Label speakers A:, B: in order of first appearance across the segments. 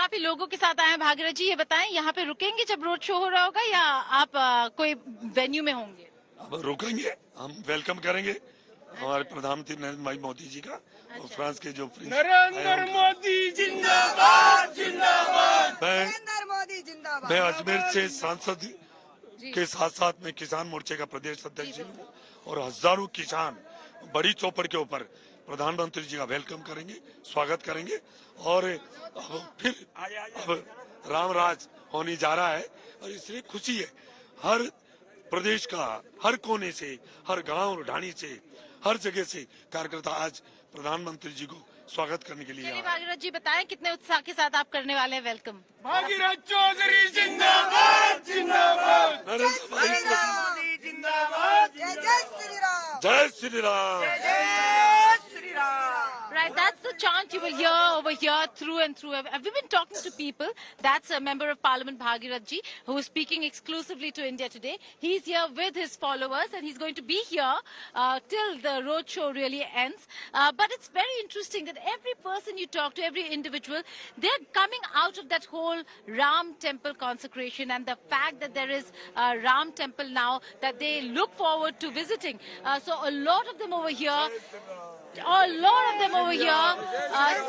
A: आप ही लोगों के साथ आए हैं भागीरथ जी, ये बताएं यहाँ पे रुकेंगे जब रोड शो हो रहा होगा या आप कोई वेन्यू में होंगे?
B: अब रुकेंगे, हम वेलकम करेंगे हमारे प्रधानमंत्री नरेंद्र भाई मोदी जी का और फ्रांस के जो
C: नरेंद्र मोदी जिंदाबाद जिंदाबाद।
D: नरेंद्र मोदी जिंदाबाद।
B: मैं अजमेर से सांसद के साथ साथ में किसान मोर्चे का प्रदेश अध्यक्ष हूँ और हजारों किसान बड़ी चौपड़ के ऊपर प्रधानमंत्री जी का वेलकम करेंगे, स्वागत करेंगे और अब फिर अब राम राज होने जा रहा है और इसलिए खुशी है। हर प्रदेश का हर कोने से, हर गांव ढाणी से, हर जगह से कार्यकर्ता आज प्रधानमंत्री जी को स्वागत करने के लिए।
A: भागीरथ जी बताएं कितने उत्साह के साथ आप करने वाले हैं वेलकम?
C: भागीरथ चौधरी जिंदाबाद जिंदाबाद।
B: नरेंद्र
D: मोदी जिंदाबाद। जय जय श्री राम।
B: जय Shri Ram.
A: Right, that's the chant you will hear over here through and through. We've been talking to people. That's a member of Parliament, Bhagirath Ji, who is speaking exclusively to India today. He's here with his followers and he's going to be here till the road show really ends. But it's very interesting that every person you talk to, every individual, they're coming out of that whole Ram temple consecration and the fact that there is a Ram temple now that they look forward to visiting. So a lot of them over here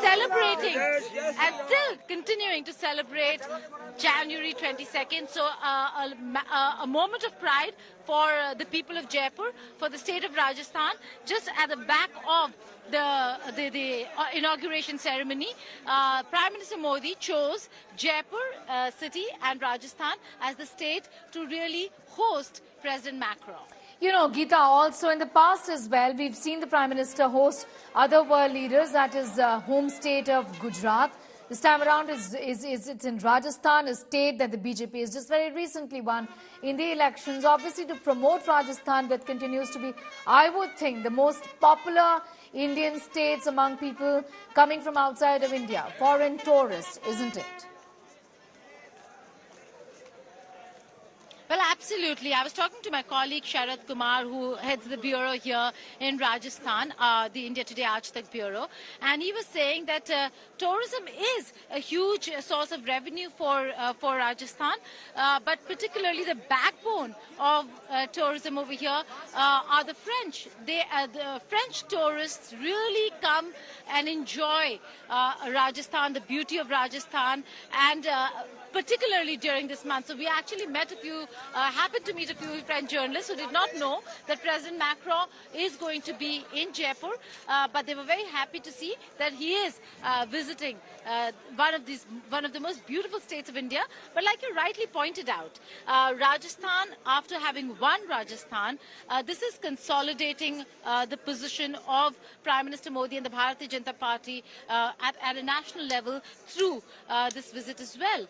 A: celebrating and still continuing to celebrate January 22nd. So a moment of pride for the people of Jaipur, for the state of Rajasthan. Just at the back of the inauguration ceremony, Prime Minister Modi chose Jaipur city and Rajasthan as the state to really host President Macron.
E: You know, Geeta, also in the past as well, we've seen the Prime Minister host other world leaders, that is home state of Gujarat. This time around, it's in Rajasthan, a state that the BJP has just very recently won in the elections. Obviously, to promote Rajasthan, that continues to be, I would think, the most popular Indian states among people coming from outside of India, foreign tourists, isn't it?
A: Well, absolutely. I was talking to my colleague Sharad Kumar, who heads the bureau here in Rajasthan, the India Today Aaj Bureau, and he was saying that tourism is a huge source of revenue for Rajasthan, but particularly the backbone of tourism over here are the French. The French tourists really come and enjoy Rajasthan, the beauty of Rajasthan, and particularly during this month. So we actually met happened to meet a few French journalists who did not know that President Macron is going to be in Jaipur, but they were very happy to see that he is visiting one of the most beautiful states of India. But like you rightly pointed out, Rajasthan, after having won Rajasthan, this is consolidating the position of Prime Minister Modi and the Bharatiya Janata Party at a national level through this visit as well.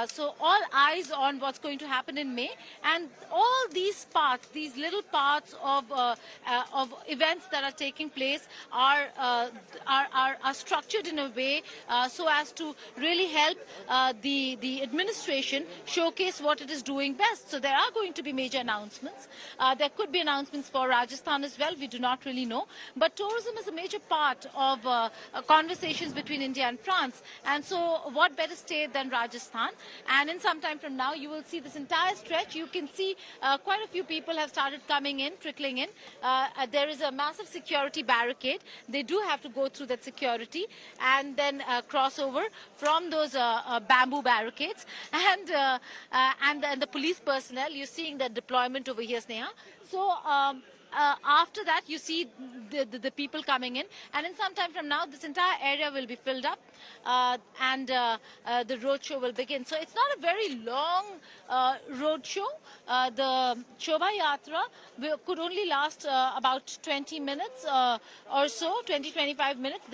A: So all eyes on what's going to happen in May, and all these parts, these little parts of events that are taking place are structured in a way so as to really help the administration showcase what it is doing best. So there are going to be major announcements. There could be announcements for Rajasthan as well. We do not really know. But tourism is a major part of conversations between India and France. And so what better state than Rajasthan? And in some time from now, you will see this entire stretch. You can see quite a few people have started coming in, trickling in. There is a massive security barricade. They do have to go through that security and then cross over from those bamboo barricades. And the police personnel, you're seeing the deployment over here, Sneha. So after that, you see the people coming in, and in some time from now, this entire area will be filled up, and the roadshow will begin. So it's not a very long roadshow. The Shobha Yatra could only last about 20 minutes or so, 20-25 minutes.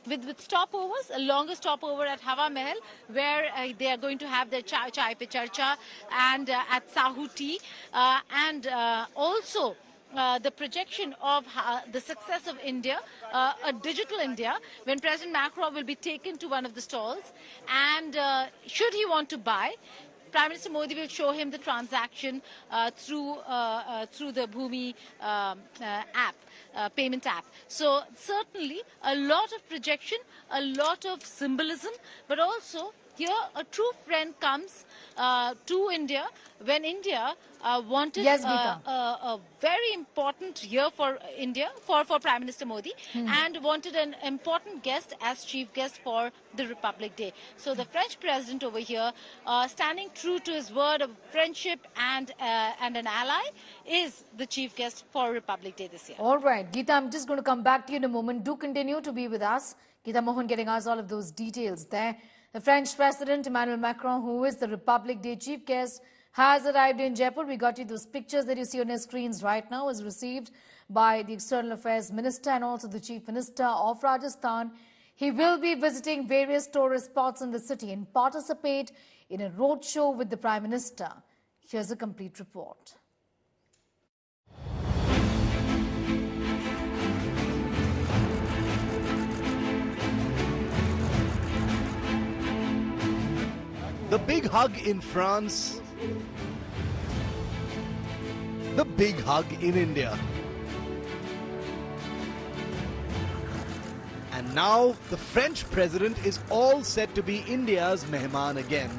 A: With stopovers, a longer stopover at Hawa Mahal, where they are going to have their chai pe charcha, and at Sahu Tea, and also the projection of the success of India, a digital India, when President Macron will be taken to one of the stalls, and should he want to buy, Prime Minister Modi will show him the transaction through the Bhumi app, payment app. So certainly a lot of projection, a lot of symbolism, but also here a true friend comes to India when India wanted
E: Yes, Geeta.
A: a very important year for India, for Prime Minister Modi, and wanted an important guest as chief guest for the Republic Day. So the French president over here, standing true to his word of friendship and an ally, is the chief guest for Republic Day this year.
E: All right, Geeta, I'm just going to come back to you in a moment. Do continue to be with us. Geeta Mohan getting us all of those details there. The French President Emmanuel Macron, who is the Republic Day chief guest, has arrived in Jaipur. We got you those pictures that you see on your screens right now, was received by the External Affairs Minister and also the Chief Minister of Rajasthan. He will be visiting various tourist spots in the city and participate in a roadshow with the Prime Minister. Here's a complete report.
F: The big hug in France, the big hug in India. And now the French president is all set to be India's mehman again,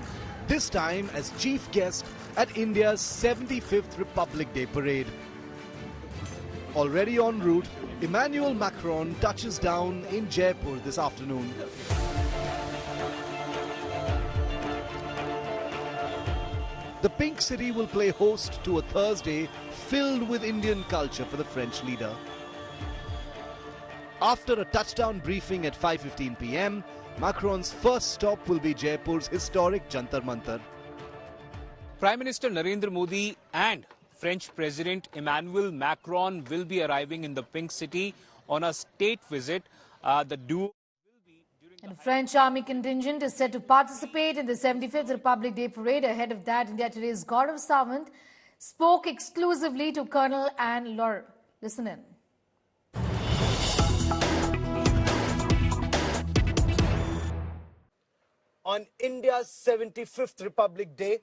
F: this time as chief guest at India's 75th Republic Day parade. Already en route, Emmanuel Macron touches down in Jaipur this afternoon. The Pink City will play host to a Thursday filled with Indian culture for the French leader. After a touchdown briefing at 5:15 p.m, Macron's first stop will be Jaipur's historic Jantar Mantar.
G: Prime Minister Narendra Modi and French President Emmanuel Macron will be arriving in the Pink City on a state visit. The duo
E: And the French army contingent is set to participate in the 75th Republic Day parade. Ahead of that, India Today's Gaurav Sawant spoke exclusively to Colonel Anne Laure. Listen in.
H: On India's 75th Republic Day,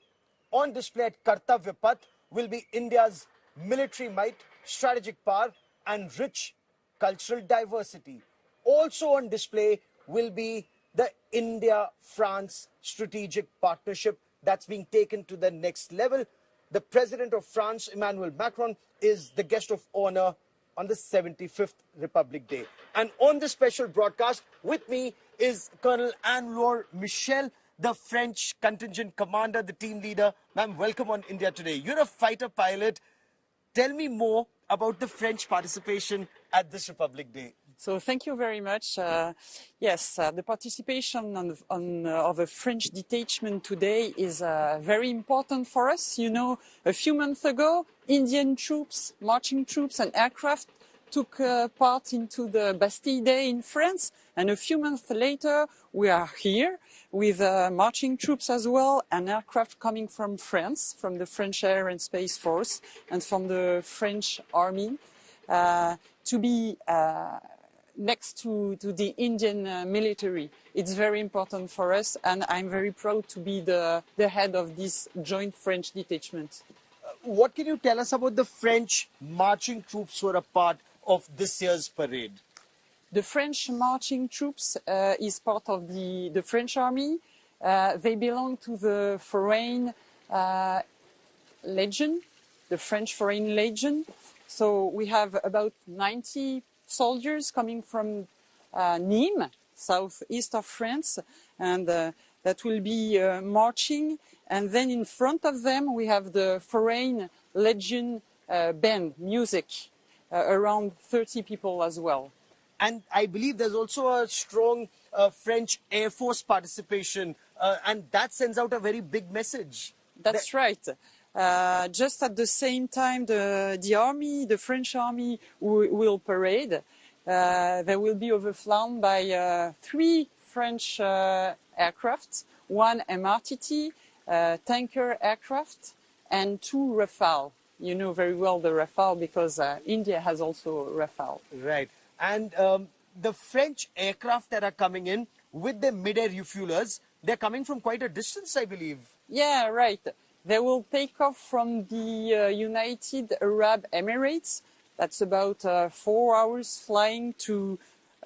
H: on display at Kartavya Path will be India's military might, strategic power and rich cultural diversity. Also on display will be the India-France strategic partnership that's being taken to the next level. The President of France, Emmanuel Macron, is the guest of honor on the 75th Republic Day. And on this special broadcast, with me is Colonel Anne Laure Michel, the French contingent commander, the team leader. Ma'am, welcome on India Today. You're a fighter pilot. Tell me more about the French participation at this Republic Day.
I: So thank you very much. Yes, the participation of a French detachment today is very important for us. You know, a few months ago, Indian troops, marching troops and aircraft took part into the Bastille Day in France. And a few months later, we are here with marching troops as well and aircraft coming from France, from the French Air and Space Force and from the French Army to be next to the Indian military. It's very important for us, and I'm very proud to be the head of this joint French detachment.
H: What can you tell us about the French marching troops who are a part of this year's parade?
I: The French marching troops is part of the French army. They belong to the Foreign Legion, the French Foreign Legion. So we have about 90 soldiers coming from Nîmes, southeast of France, and that will be marching. And then in front of them, we have the Foreign Legion band, music, around 30 people as well.
H: And I believe there's also a strong French Air Force participation, and that sends out a very big message.
I: That's right. Just at the same time, the army, the French army will parade. They will be overflown by 3 French aircraft, 1 MRTT, tanker aircraft, and 2 Rafale. You know very well the Rafale because India has also Rafale.
H: Right. And the French aircraft that are coming in with the mid-air refuelers, they're coming from quite a distance, I believe.
I: Yeah, right. They will take off from the United Arab Emirates. That's about 4 hours flying to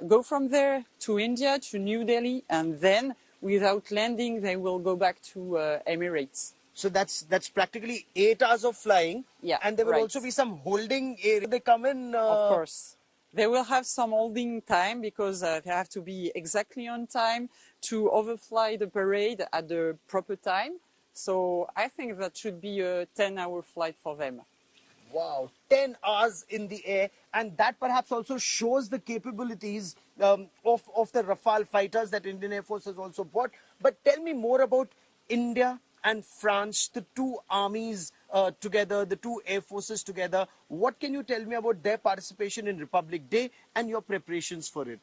I: go from there to India, to New Delhi, and then without landing, they will go back to Emirates.
H: So that's practically 8 hours of flying.
I: Yeah,
H: and there will
I: right.
H: also be some holding area. They come in.
I: Of course. They will have some holding time because they have to be exactly on time to overfly the parade at the proper time. So I think that should be a 10-hour flight for them.
H: Wow, 10 hours in the air, and that perhaps also shows the capabilities of the Rafale fighters that Indian Air Force has also bought. But tell me more about India and France, the two armies together, the two air forces together. What can you tell me about their participation in Republic Day and your preparations for it?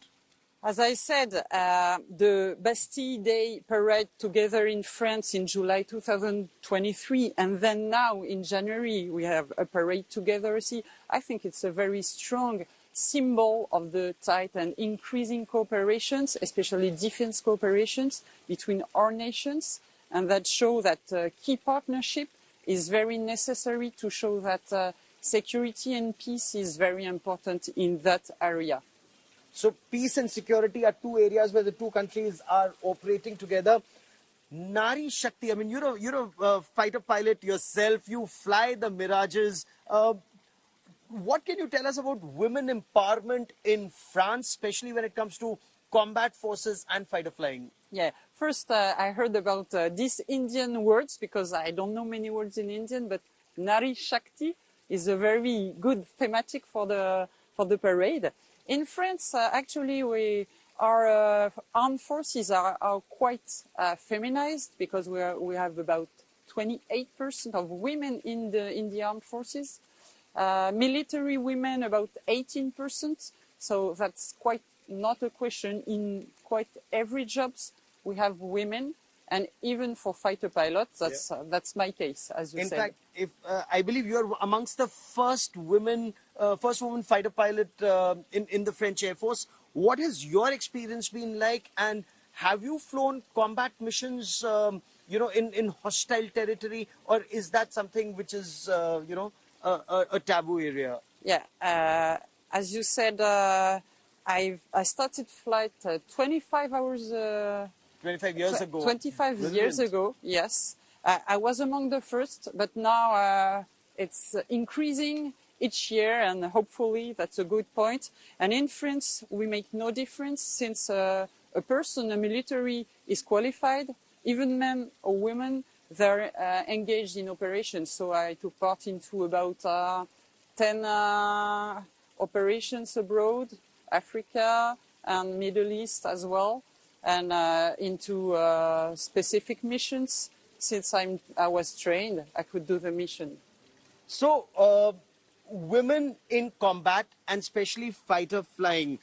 I: As I said, the Bastille Day parade together in France in July 2023, and then now in January we have a parade together. See, I think it's a very strong symbol of the tight and increasing cooperations, especially defense cooperations between our nations, and that show that key partnership is very necessary to show that security and peace is very important in that area.
H: So peace and security are two areas where the two countries are operating together. Nari Shakti, I mean, you're a fighter pilot yourself. You fly the Mirages. What can you tell us about women empowerment in France, especially when it comes to combat forces and fighter flying?
I: Yeah, first I heard about these Indian words because I don't know many words in Indian, but Nari Shakti is a very good thematic for the parade. In France, actually, our armed forces are quite feminized because we have about 28% of women in the armed forces. Military women about 18%. So that's quite not a question. In quite every jobs we have women, and even for fighter pilots, that's my case, as you said.
H: In fact, if I believe you are amongst the first woman fighter pilot in the French Air Force. What has your experience been like, and have you flown combat missions, in hostile territory, or is that something which is, a taboo area?
I: Yeah, as you said, I started flight 25 hours.
H: 25 years ago.
I: 25 years ago, yes. I was among the first, but now it's increasing each year, and hopefully that's a good point. And in France, we make no difference since a person, a military, is qualified, even men or women, they're engaged in operations. So I took part into about 10 operations abroad, Africa and Middle East as well, and into specific missions. Since I was trained, I could do the mission.
H: So, women in combat and especially fighter flying,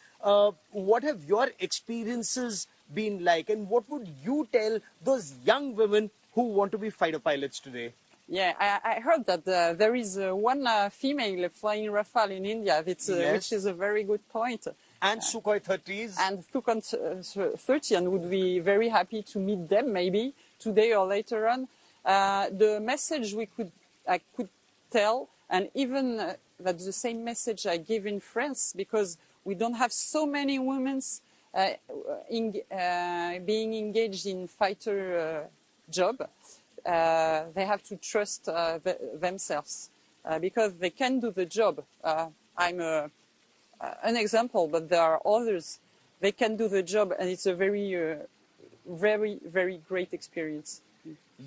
H: what have your experiences been like, and what would you tell those young women who want to be fighter pilots today?
I: Yeah, I heard that there is one female flying Rafale in India, which is a very good point.
H: And Sukhoi 30s.
I: And Sukhoi 30, and would be very happy to meet them maybe today or later on. The message I could tell, and even that's the same message I give in France, because we don't have so many women being engaged in fighter job. They have to trust themselves because they can do the job. I'm an example, but there are others. They can do the job, and it's a very, very great experience.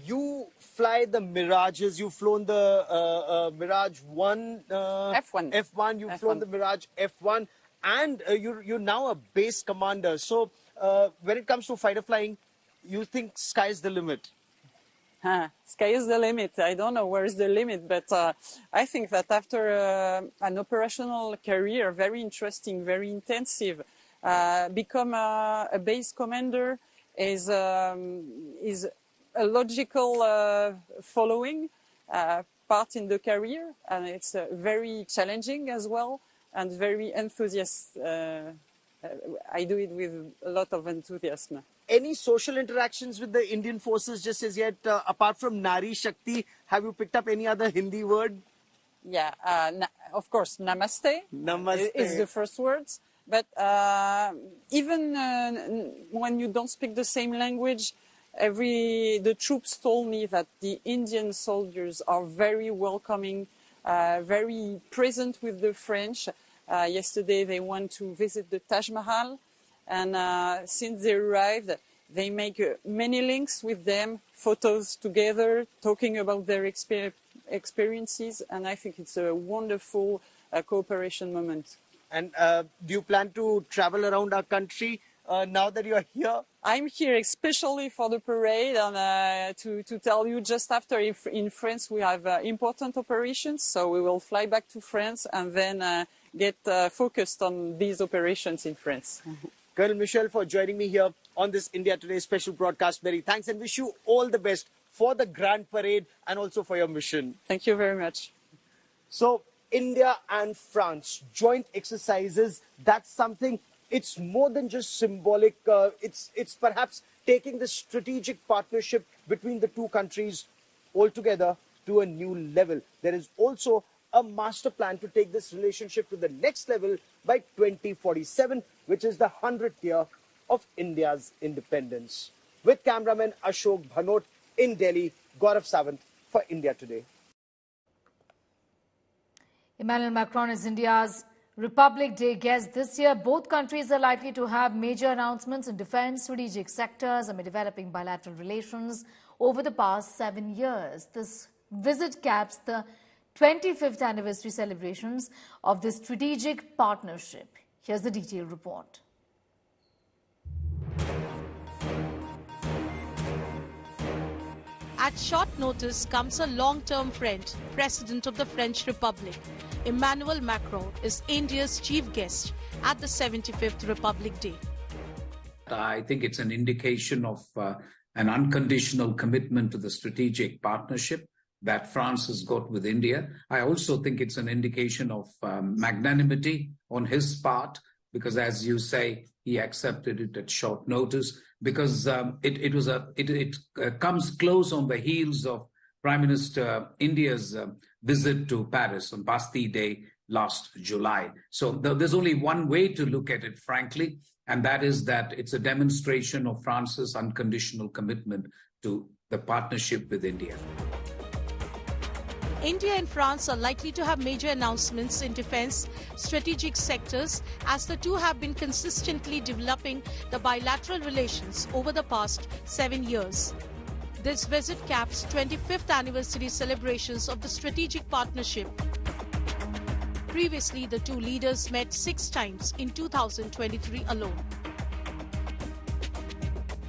H: You fly the Mirages. You've flown the Mirage 1.
I: F1.
H: F1. You've flown the Mirage F1. And you're now a base commander. So when it comes to fighter flying, you think sky's the limit?
I: Sky is the limit. I don't know where is the limit, but I think that after an operational career, very interesting, very intensive, become a base commander is a logical following part in the career, and it's very challenging as well, and very enthusiastic. I do it with a lot of enthusiasm.
H: Any social interactions with the Indian forces just as yet, apart from Nari Shakti? Have you picked up any other Hindi word?
I: Yeah, of course, Namaste.
H: Namaste
I: Is the first words. But even when you don't speak the same language, the troops told me that the Indian soldiers are very welcoming, very present with the French. Yesterday they went to visit the Taj Mahal, and since they arrived, they make many links with them, photos together, talking about their experiences, and I think it's a wonderful cooperation moment.
H: And do you plan to travel around our country now that you are here?
I: I'm here especially for the parade, and to tell you, just after in France we have important operations, so we will fly back to France and then get focused on these operations in France.
H: Colonel Michel, for joining me here on this India Today special broadcast. Many thanks, and wish you all the best for the Grand Parade and also for your mission.
I: Thank you very much.
H: So, India and France, joint exercises, that's something, it's more than just symbolic. It's perhaps taking the strategic partnership between the two countries altogether to a new level. There is also a master plan to take this relationship to the next level by 2047, which is the 100th year of India's independence. With cameraman Ashok Bhanot in Delhi, Gaurav Sawant for India Today.
E: Emmanuel Macron is India's Republic Day guest this year. Both countries are likely to have major announcements in defense, strategic sectors amid developing bilateral relations over the past 7 years. This visit caps the 25th anniversary celebrations of this strategic partnership. Here's the detailed report.
J: At short notice comes a long-term friend, President of the French Republic. Emmanuel Macron is India's chief guest at the 75th Republic Day.
K: I think it's an indication of an unconditional commitment to the strategic partnership that France has got with India. I also think it's an indication of magnanimity on his part, because as you say, he accepted it at short notice, because it comes close on the heels of Prime Minister India's visit to Paris on Bastille Day last July. So there's only one way to look at it, frankly, and that is that it's a demonstration of France's unconditional commitment to the partnership with India.
J: India and France are likely to have major announcements in defense, strategic sectors, as the two have been consistently developing the bilateral relations over the past 7 years. This visit caps 25th anniversary celebrations of the strategic partnership. Previously, the two leaders met 6 times in 2023 alone.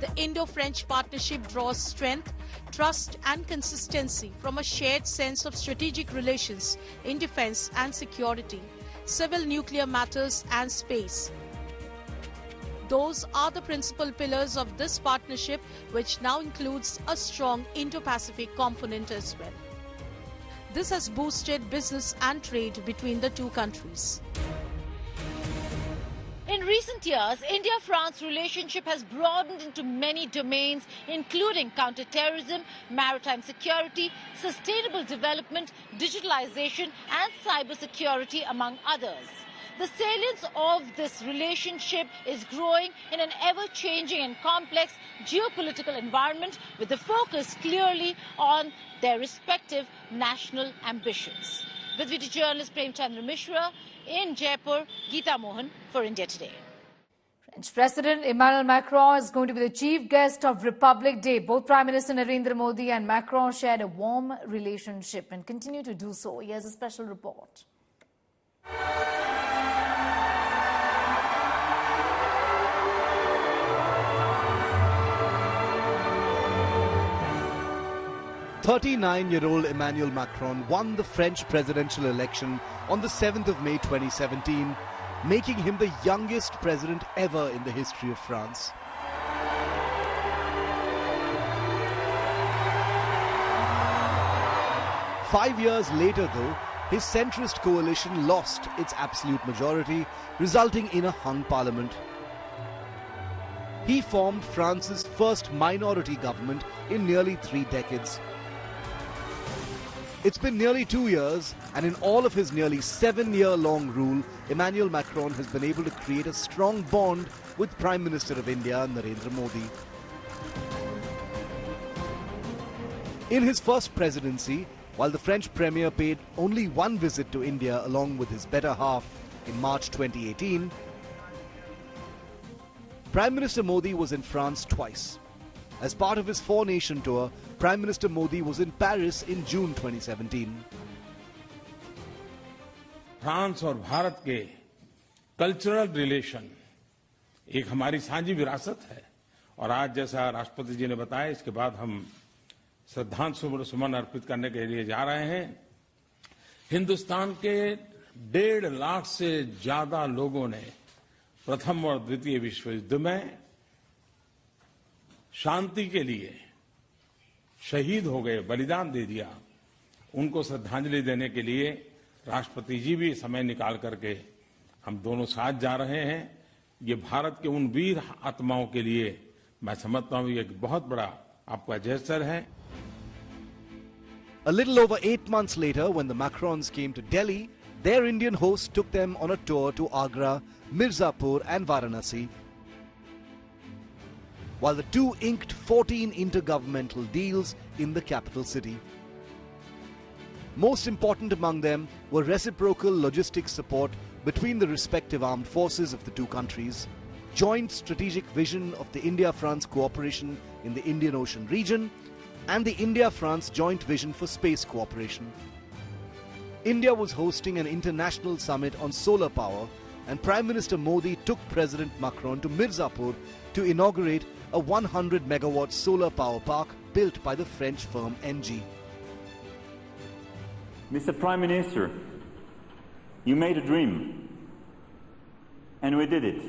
J: The Indo-French partnership draws strength, trust and consistency from a shared sense of strategic relations in defense and security, civil nuclear matters and space. Those are the principal pillars of this partnership, which now includes a strong Indo-Pacific component as well. This has boosted business and trade between the two countries.
A: In recent years, India-France relationship has broadened into many domains, including counter-terrorism, maritime security, sustainable development, digitalization and cybersecurity, among others. The salience of this relationship is growing in an ever-changing and complex geopolitical environment, with the focus clearly on their respective national ambitions. With video journalist Prem Chandra Mishra in Jaipur, Geeta Mohan for India Today.
E: French President Emmanuel Macron is going to be the chief guest of Republic Day. Both Prime Minister Narendra Modi and Macron shared a warm relationship and continue to do so. Here's a special report.
F: "39-year-old Emmanuel Macron won the French presidential election on the 7th of May 2017, making him the youngest president ever in the history of France. Five years later, though, his centrist coalition lost its absolute majority, resulting in a hung parliament. He formed France's first minority government in nearly 3 decades. It's been nearly 2 years, and in all of his nearly 7-year-long rule, Emmanuel Macron has been able to create a strong bond with Prime Minister of India, Narendra Modi. In his first presidency, while the French Premier paid only one visit to India along with his better half in March 2018, Prime Minister Modi was in France twice. As part of his 4-nation tour, Prime Minister Modi was in Paris in June 2017.
C: France और भारत के cultural relation एक हमारी साझी विरासत है और आज जैसा राष्ट्रपति जी ने बताया, इसके बाद हम श्रद्धांजलि सुमन अर्पित करने के लिए जा रहे हैं। हिंदुस्तान के 1.5 लाख से ज्यादा लोगों ने प्रथम और द्वितीय विश्व युद्ध में शांति के लिए शहीद हो गए, बलिदान दे दिया। उनको श्रद्धांजलि देने के लिए राष्ट्रपति जी भी समय निकाल करके हम दोनों साथ जा रहे हैं। ये भारत के उन वीर आत्माओं के लिए मैं समझता हूं ये एक बहुत बड़ा आपका जेस्चर है।
F: A little over 8 months later, when the Macrons came to Delhi, their Indian host took them on a tour to Agra, Mirzapur and Varanasi. While the two inked 14 intergovernmental deals in the capital city. Most important among them were reciprocal logistics support between the respective armed forces of the two countries, joint strategic vision of the India-France cooperation in the Indian Ocean region, and the India-France joint vision for space cooperation. India was hosting an international summit on solar power, and Prime Minister Modi took President Macron to Mirzapur to inaugurate a 100-megawatt solar power park built by the French firm ENGIE.
L: Mr. Prime Minister, you made a dream, and we did it.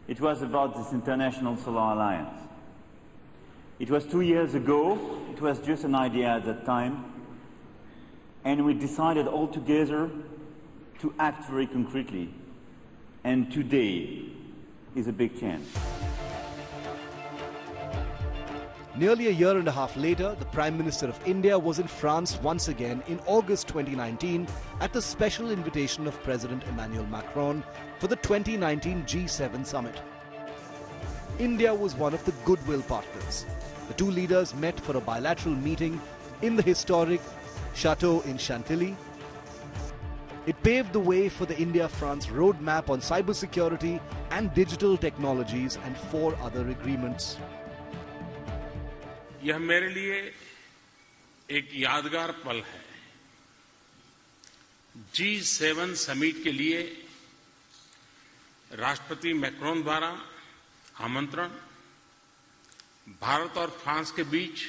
L: It was about this international solar alliance. It was 2 years ago, it was just an idea at that time, and we decided all together to act very concretely. And today is a big chance.
F: Nearly a year and a half later, the Prime Minister of India was in France once again in August 2019 at the special invitation of President Emmanuel Macron for the 2019 G7 summit. India was one of the goodwill partners. The two leaders met for a bilateral meeting in the historic Chateau in Chantilly. It paved the way for the India-France roadmap on cybersecurity and digital technologies and 4 other agreements.
C: यह मेरे लिए एक यादगार पल है। G7 summit के लिए राष्ट्रपति मैक्रोन द्वारा आमंत्रण, भारत और फ्रांस के बीच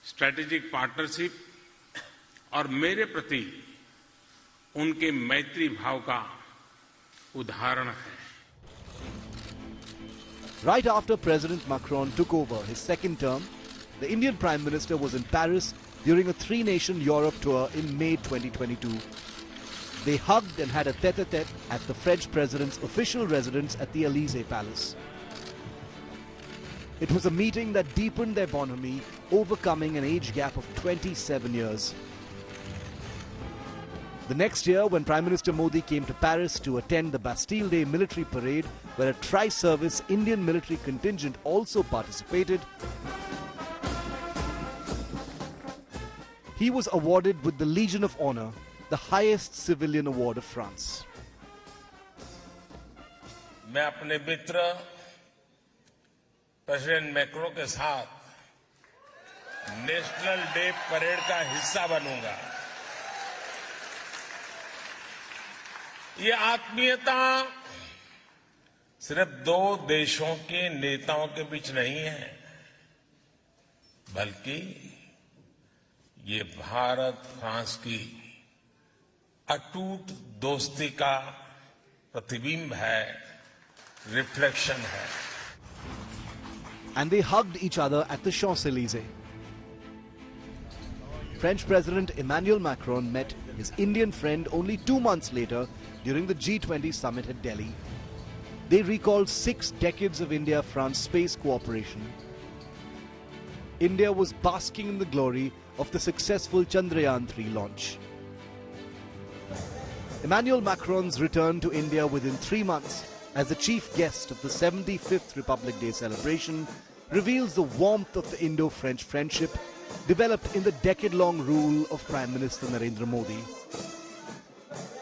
C: स्ट्रैटेजिक पार्टनरशिप और मेरे प्रति उनके मैत्री भाव का उदाहरण है।
F: Right after President Macron took over his second term, the Indian Prime Minister was in Paris during a 3-nation Europe tour in May 2022. They hugged and had a tete-a-tete at the French President's official residence at the Élysée Palace. It was a meeting that deepened their bonhomie, overcoming an age gap of 27 years. The next year, when Prime Minister Modi came to Paris to attend the Bastille Day military parade, where a tri-service Indian military contingent also participated, he was awarded with the Legion of Honor, the highest civilian award of France.
C: मैं अपने मित्र president macro के साथ national day parade का हिस्सा बनूंगा। ये आत्मीयता सिर्फ 2 देशों के नेताओं के बीच नहीं है, बल्कि ये भारत फ्रांस की अटूट दोस्ती का प्रतिबिंब है, रिफ्लेक्शन है।
F: And they hugged each other at the Champs-Élysées. French President Emmanuel Macron met his Indian friend only 2 months later during the G20 summit at Delhi. They recalled 6 decades of India-France space cooperation. India was basking in the glory of the successful Chandrayaan-3 launch. Emmanuel Macron's return to India within 3 months as the chief guest of the 75th Republic Day celebration reveals the warmth of the Indo-French friendship developed in the decade-long rule of Prime Minister Narendra Modi.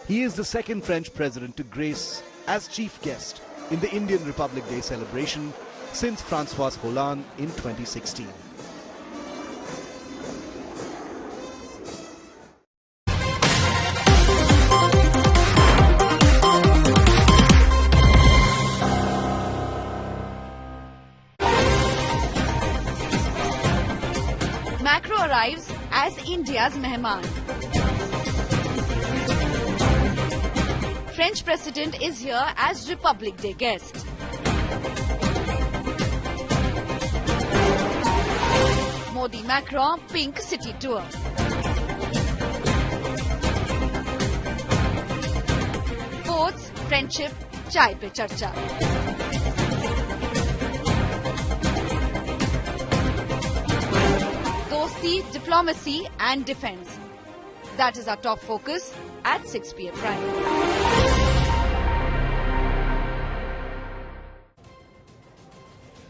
F: He is the second French president to grace as chief guest in the Indian Republic Day celebration since François Hollande in 2016.
M: Macron arrives as India's mehman. French president is here as Republic Day guest. Modi-Macron Pink City Tour. Sports, friendship, chai pe charcha. Dosti, diplomacy and defense. That is our top focus at 6 p.m. Prime.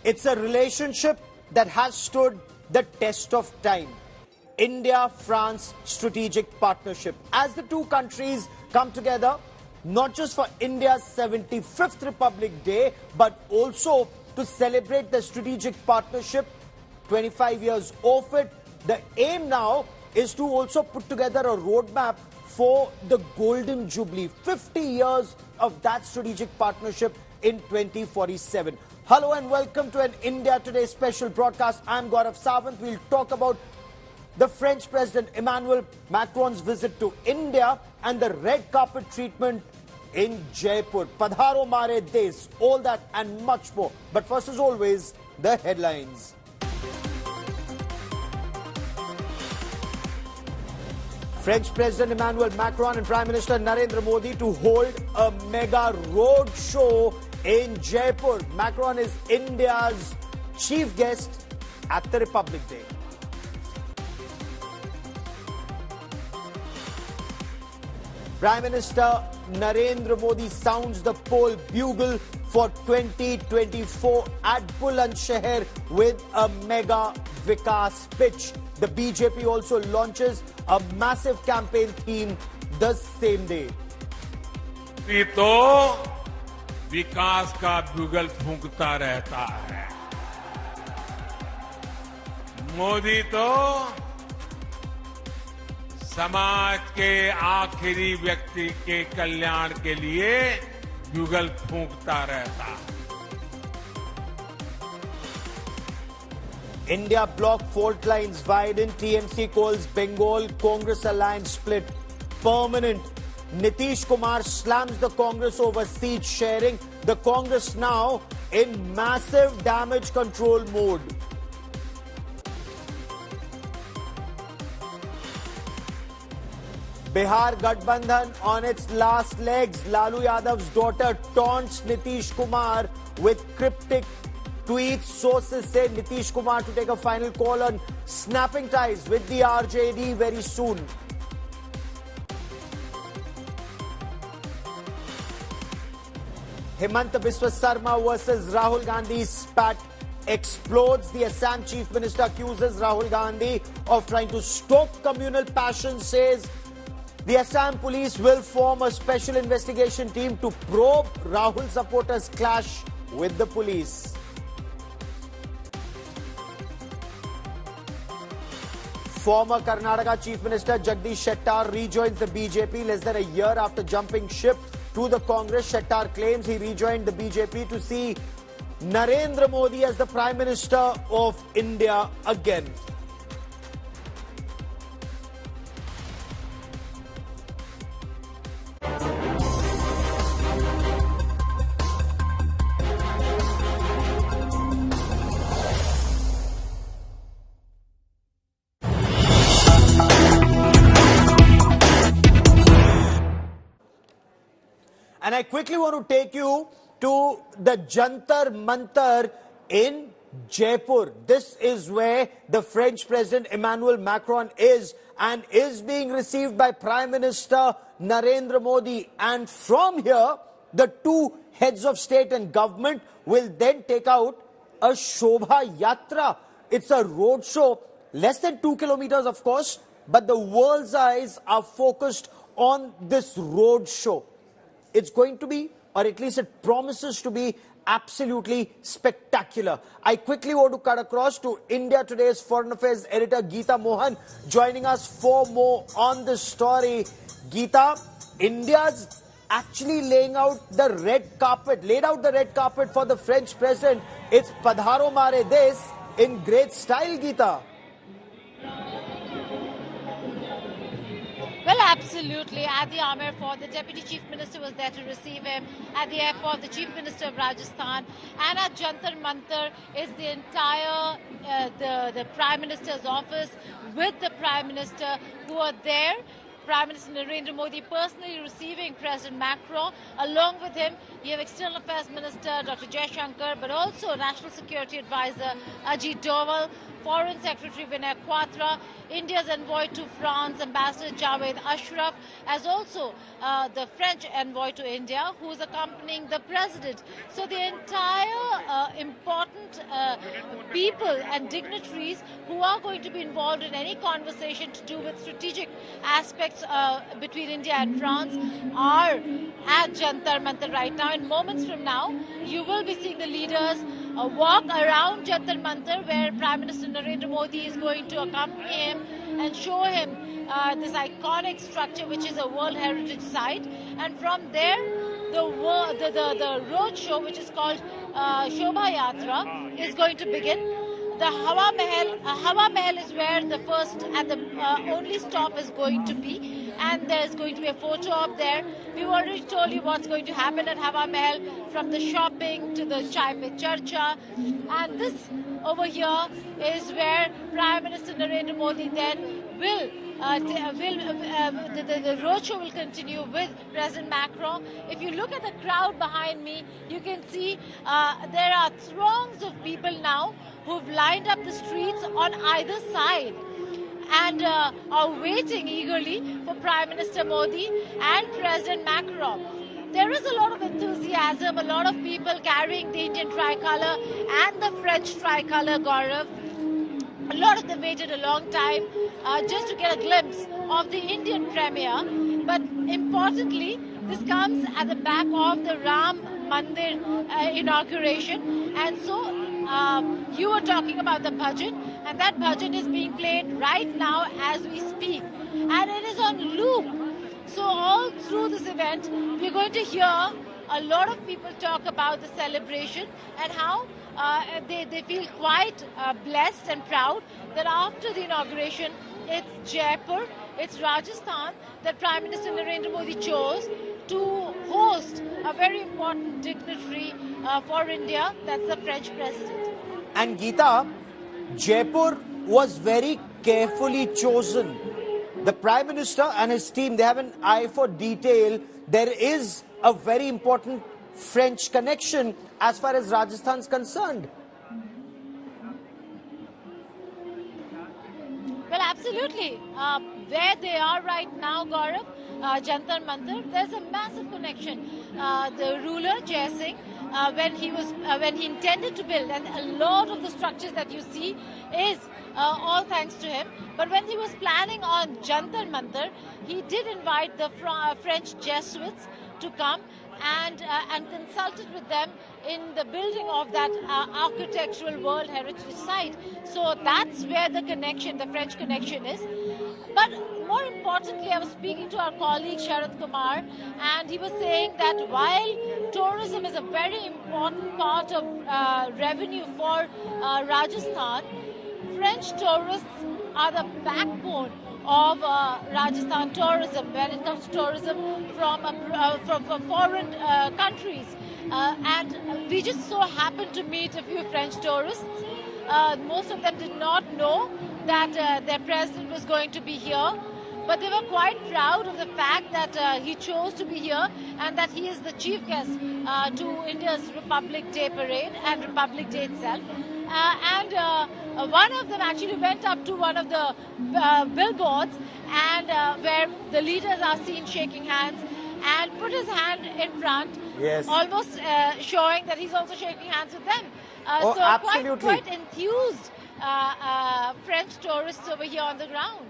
H: It's a relationship that has stood the test of time. India-France strategic partnership. As the two countries come together, not just for India's 75th Republic Day, but also to celebrate the strategic partnership, 25 years of it. The aim now is to also put together a roadmap for the Golden Jubilee, 50 years of that strategic partnership in 2047. Hello and welcome to an India Today special broadcast. I'm Gaurav Sawant. We'll talk about the French President Emmanuel Macron's visit to India and the red carpet treatment in Jaipur. Padharo Mare Des, all that and much more. But first, as always, the headlines. French President Emmanuel Macron and Prime Minister Narendra Modi to hold a mega road show in Jaipur. Macron is India's chief guest at the Republic Day. Prime Minister Narendra Modi sounds the poll bugle for 2024 at Bulandshahr with a mega Vikas pitch. The BJP also launches a massive campaign theme the same day.
C: तो विकास का बुगल फूंकता रहता है, मोदी तो समाज के आखिरी व्यक्ति के कल्याण के लिए बुगल फूंकता रहता है.
H: India bloc fault lines widen, TMC calls Bengal Congress alliance split permanent. Nitish Kumar slams the Congress over seat sharing. The Congress now in massive damage control mode. Bihar Gathbandhan on its last legs. Lalu Yadav's daughter taunts Nitish Kumar with cryptic tweets. Sources say Nitish Kumar to take a final call on snapping ties with the RJD very soon. Himanta Biswa Sarma versus Rahul Gandhi spat explodes. The Assam Chief Minister accuses Rahul Gandhi of trying to stoke communal passion, says the Assam police will form a special investigation team to probe Rahul supporters' clash with the police. Former Karnataka Chief Minister Jagdish Shettar rejoins the BJP less than a year after jumping ship to the Congress. Shettar claims he rejoined the BJP to see Narendra Modi as the Prime Minister of India again. And I quickly want to take you to the Jantar Mantar in Jaipur. This is where the French President Emmanuel Macron is and is being received by Prime Minister Narendra Modi. And from here, the two heads of state and government will then take out a Shobha Yatra. It's a roadshow, less than 2 kilometers, of course, but the world's eyes are focused on this roadshow. It's going to be, or at least it promises to be, absolutely spectacular. I quickly want to cut across to India Today's Foreign Affairs editor Geeta Mohan, joining us for more on this story. Geeta, India's actually laid out the red carpet for the French president. It's Padharo Mare Des in great style, Geeta.
A: Well, absolutely. At the Amer Fort, the Deputy Chief Minister was there to receive him. At the airport, the Chief Minister of Rajasthan. And at Jantar Mantar is the entire the Prime Minister's office with the Prime Minister who are there. Prime Minister Narendra Modi personally receiving President Macron. Along with him, you have External Affairs Minister Dr. Jaishankar, but also National Security Advisor Ajit Doval, Foreign Secretary Vinay Quatra, India's envoy to France, Ambassador Javed Ashraf, as also the French envoy to India, who is accompanying the President. So the entire important people and dignitaries who are going to be involved in any conversation to do with strategic aspects between India and France are at Jantar Mantar right now. In moments from now, you will be seeing the leaders walk around Jantar Mantar, where Prime Minister Narendra Modi is going to accompany him and show him this iconic structure, which is a World Heritage Site. And from there, the road show, which is called Shobha Yatra, is going to begin. The Hawa Mahal is where the first and the only stop is going to be, and there's going to be a photo up there. We've already told you what's going to happen at Hawa Mahal, from the shopping to the Chai Pe Charcha, and this over here is where Prime Minister Narendra Modi then will the roadshow will continue with President Macron. If you look at the crowd behind me, you can see there are throngs of people now who've lined up the streets on either side and are waiting eagerly for Prime Minister Modi and President Macron. There is a lot of enthusiasm, a lot of people carrying the Indian tricolour and the French tricolour, Gaurav. A lot of them waited a long time just to get a glimpse of the Indian premiere. But importantly, this comes at the back of the Ram Mandir inauguration. And so you were talking about the bhajan, and that bhajan is being played right now as we speak. And it is on loop. So all through this event, we're going to hear a lot of people talk about the celebration and how they feel quite blessed and proud that after the inauguration, it's Jaipur, it's Rajasthan that Prime Minister Narendra Modi chose to host a very important dignitary for India, that's the French president.
H: And Geeta, Jaipur was very carefully chosen. The Prime Minister and his team, they have an eye for detail. There is a very important French connection as far as Rajasthan is concerned.
A: Well, absolutely. Where they are right now, Gaurav, Jantar Mantar, there's a massive connection. The ruler, Jai Singh, when he intended to build, and a lot of the structures that you see is all thanks to him. But when he was planning on Jantar Mantar, he did invite the French Jesuits to come and consulted with them in the building of that architectural World Heritage Site. So that's where the connection, the French connection is. But more importantly, I was speaking to our colleague Sharad Kumar, and he was saying that while tourism is a very important part of revenue for Rajasthan, French tourists are the backbone of Rajasthan tourism when it comes to tourism from foreign countries. And we just so happened to meet a few French tourists. Most of them did not know that their president was going to be here, but they were quite proud of the fact that he chose to be here and that he is the chief guest to India's Republic Day parade and Republic Day itself. One of them actually went up to one of the billboards and where the leaders are seen shaking hands and put his hand in front, almost showing that he's also shaking hands with them. So
H: absolutely.
A: quite enthused French tourists over here on the ground.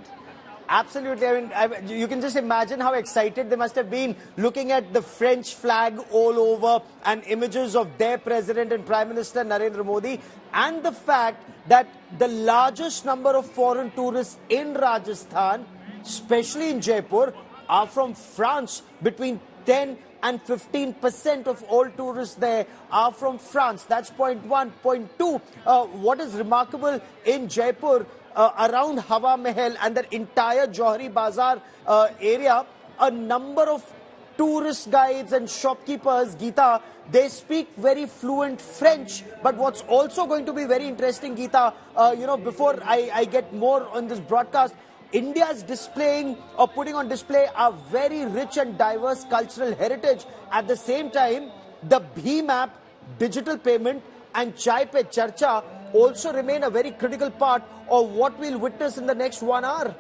H: Absolutely. I mean, you can just imagine how excited they must have been looking at the French flag all over and images of their president and Prime Minister Narendra Modi, and the fact that the largest number of foreign tourists in Rajasthan, especially in Jaipur, are from France. Between 10 and 15% of all tourists there are from France. That's point one. Point two, what is remarkable in Jaipur, around Hawa Mahal and the entire Johari Bazaar area, a number of tourist guides and shopkeepers, Geeta, they speak very fluent French. But what's also going to be very interesting, Geeta, before I get more on this broadcast, India's displaying or putting on display a very rich and diverse cultural heritage. At the same time, the Bhim app, digital payment and Chai Pe Charcha also remain a very critical part of what we'll witness in the next 1 hour.